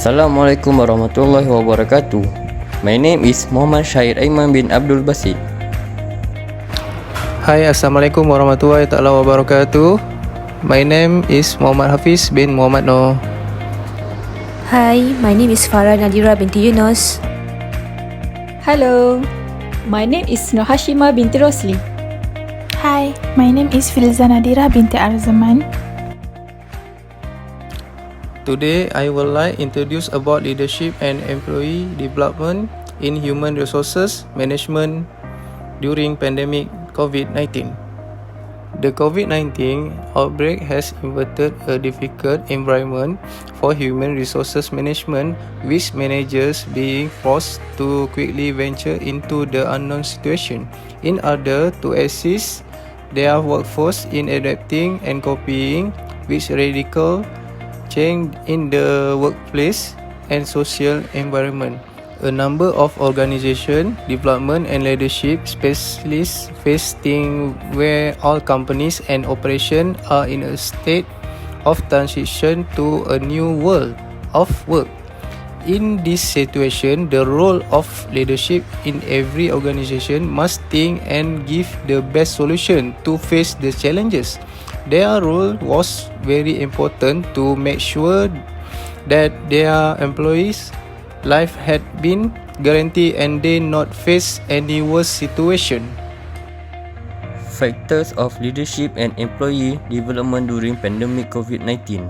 Assalamualaikum warahmatullahi wabarakatuh. My name is Muhammad HRM bin Abdul Basit. Hai, Assalamualaikum warahmatullahi wabarakatuh. My name is Muhammad Hafiz bin Muhammad Noor. Hi, my name is Farah Nadira binti Yunus. Hello, my name is Nur Hashima binti Rosli. Hi, my name is Filza Nadira binti Arzaman. Today, I would like introduce about leadership and employee development in human resources management during pandemic COVID-19. The COVID-19 outbreak has inverted a difficult environment for human resources management, with managers being forced to quickly venture into the unknown situation in order to assist their workforce in adapting and coping with radical change in the workplace and social environment. A number of organization, development and leadership specialists facing where all companies and operations are in a state of transition to a new world of work. In this situation, the role of leadership in every organization must think and give the best solution to face the challenges. Their role was very important to make sure that their employees' life had been guaranteed and they not face any worse situation. Factors of leadership and employee development during pandemic COVID-19.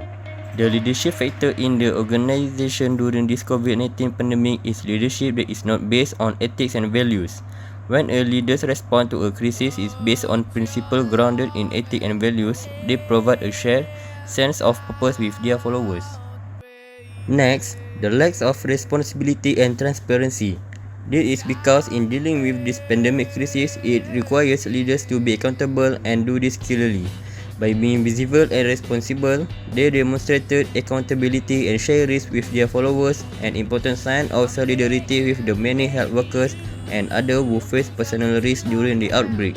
The leadership factor in the organization during this COVID-19 pandemic is leadership that is not based on ethics and values. When a leader's response to a crisis is based on principles grounded in ethics and values, they provide a shared sense of purpose with their followers. Next, the lack of responsibility and transparency. This is because in dealing with this pandemic crisis, it requires leaders to be accountable and do this clearly. By being visible and responsible, they demonstrated accountability and share risk with their followers, an important sign of solidarity with the many health workers and others who faced personal risk during the outbreak.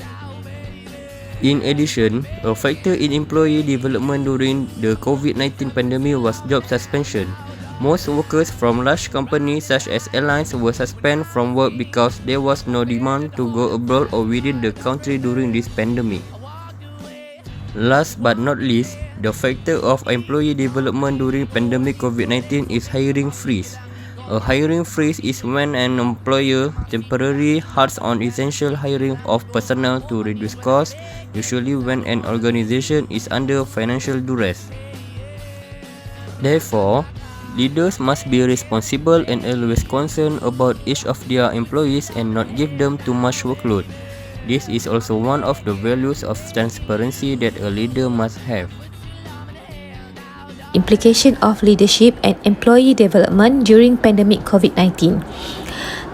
In addition, a factor in employee development during the COVID-19 pandemic was job suspension. Most workers from large companies such as airlines were suspended from work because there was no demand to go abroad or within the country during this pandemic. Last but not least, the factor of employee development during pandemic COVID-19 is hiring freeze. A hiring freeze is when an employer temporarily halts on essential hiring of personnel to reduce costs, usually when an organization is under financial duress. Therefore, leaders must be responsible and always concerned about each of their employees and not give them too much workload. This is also one of the values of transparency that a leader must have. Implication of leadership and employee development during pandemic COVID-19.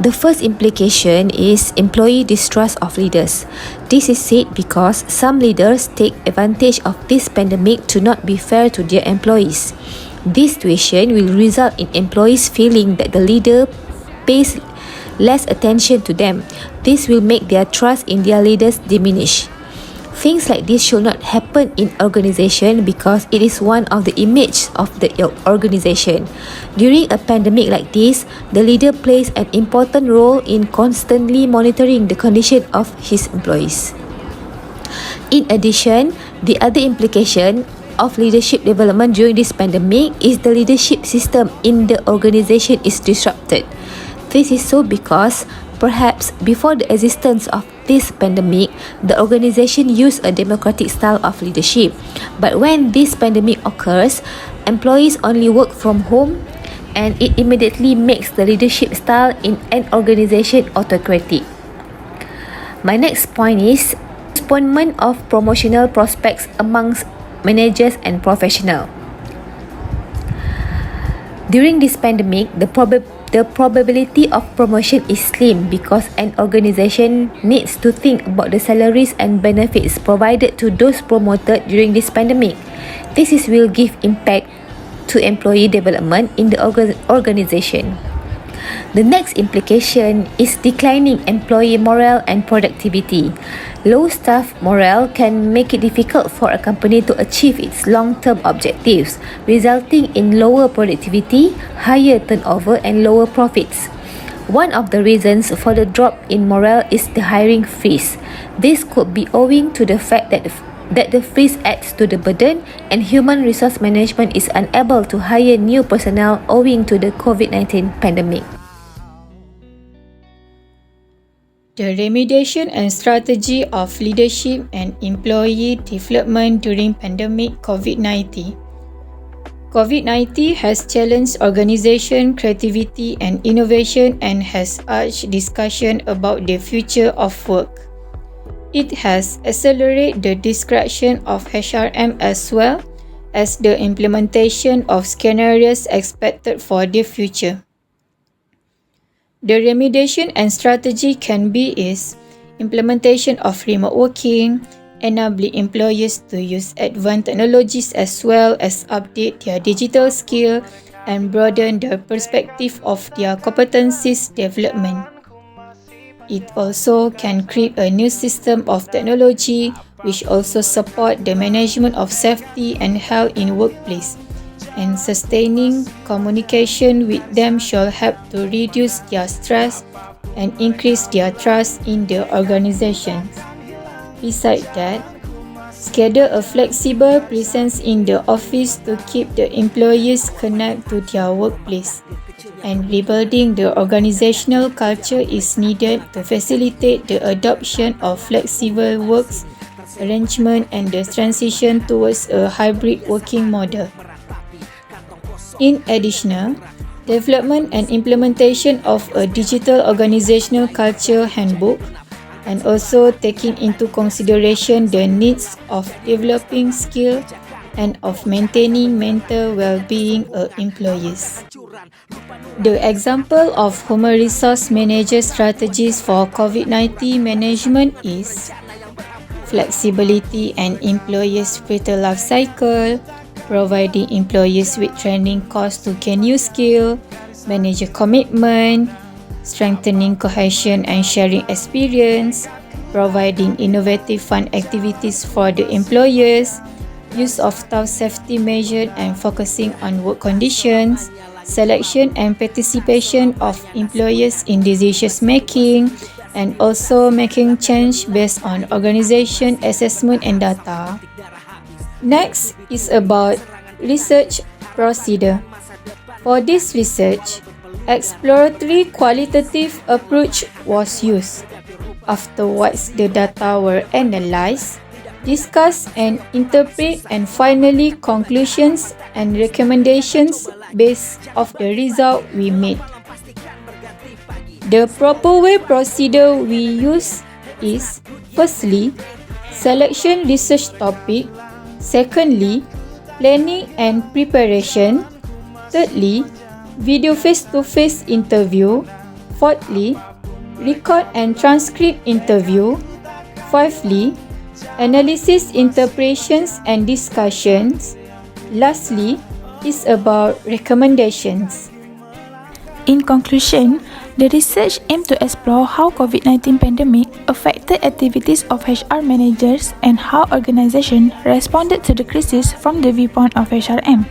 The first implication is employee distrust of leaders. This is said because some leaders take advantage of this pandemic to not be fair to their employees. This situation will result in employees feeling that the leader pays less attention to them. This will make their trust in their leaders diminish. Things like this should not happen in organization because it is one of the image of the organization. During a pandemic like this, the leader plays an important role in constantly monitoring the condition of his employees. In addition, the other implication of leadership development during this pandemic is the leadership system in the organization is disrupted. This is so because perhaps before the existence of this pandemic, the organization used a democratic style of leadership. But when this pandemic occurs, employees only work from home and it immediately makes the leadership style in an organization autocratic. My next point is postponement of promotional prospects amongst managers and professionals. During this pandemic, the probability of promotion is slim because an organization needs to think about the salaries and benefits provided to those promoted during this pandemic. Will give impact to employee development in the organization. The next implication is declining employee morale and productivity. Low staff morale can make it difficult for a company to achieve its long-term objectives, resulting in lower productivity, higher turnover, and lower profits. One of the reasons for the drop in morale is the hiring freeze. This could be owing to the fact that the freeze adds to the burden, and human resource management is unable to hire new personnel owing to the COVID-19 pandemic. The remediation and strategy of leadership and employee development during pandemic COVID-19. COVID-19 has challenged organization creativity and innovation and has urged discussion about the future of work. It has accelerated the discussion of HRM as well as the implementation of scenarios expected for the future. The remediation and strategy can be is implementation of remote working, enabling employees to use advanced technologies as well as update their digital skill and broaden the perspective of their competencies development. It also can create a new system of technology which also support the management of safety and health in workplace, and sustaining communication with them shall help to reduce their stress and increase their trust in the organizations. Besides that, schedule a flexible presence in the office to keep the employees connected to their workplace, and rebuilding the organizational culture is needed to facilitate the adoption of flexible works arrangement and the transition towards a hybrid working model. In addition, development and implementation of a digital organizational culture handbook, and also taking into consideration the needs of developing skill and of maintaining mental well-being of employees. The example of human resource manager strategies for COVID-19 management is flexibility and employees' spiritual life cycle, providing employees with training course to gain new skill, manager commitment, strengthening cohesion and sharing experience, providing innovative fun activities for the employers, use of tough safety measures and focusing on work conditions, selection and participation of employees in decision making, and also making change based on organization assessment and data. Next is about research procedure. For this research, exploratory qualitative approach was used. Afterwards, the data were analyzed, discussed and interpreted, and finally conclusions and recommendations based of the result we made. The proper way procedure we use is firstly, selection research topic, secondly, planning and preparation, thirdly, video face-to-face interview, fourthly, record and transcript interview, fifthly, analysis, interpretations and discussions, lastly, is about recommendations. In conclusion, the research aimed to explore how COVID-19 pandemic affected activities of HR managers and how organizations responded to the crisis from the viewpoint of HRM.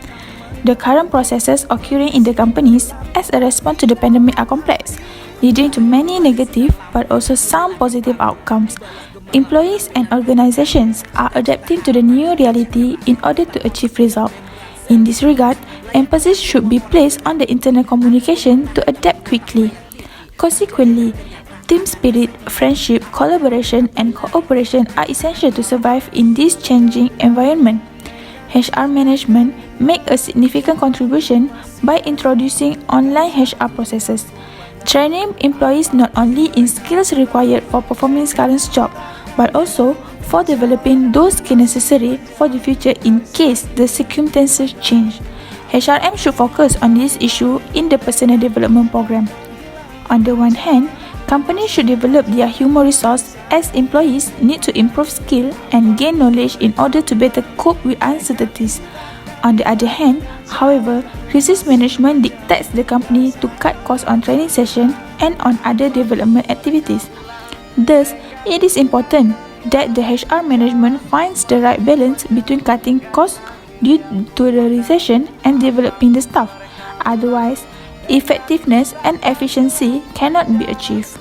The current processes occurring in the companies as a response to the pandemic are complex, leading to many negative but also some positive outcomes. Employees and organizations are adapting to the new reality in order to achieve results. In this regard, emphasis should be placed on the internal communication to adapt quickly. Consequently, team spirit, friendship, collaboration, and cooperation are essential to survive in this changing environment. HR management make a significant contribution by introducing online HR processes, training employees not only in skills required for performing current job, but also for developing those skills necessary for the future in case the circumstances change. HRM should focus on this issue in the personal development program. On the one hand, companies should develop their human resource as employees need to improve skill and gain knowledge in order to better cope with uncertainties. On the other hand, However, crisis management dictates the company to cut costs on training sessions and on other development activities. Thus, it is important that the HR management finds the right balance between cutting costs due to the recession and developing the staff. Otherwise, effectiveness and efficiency cannot be achieved.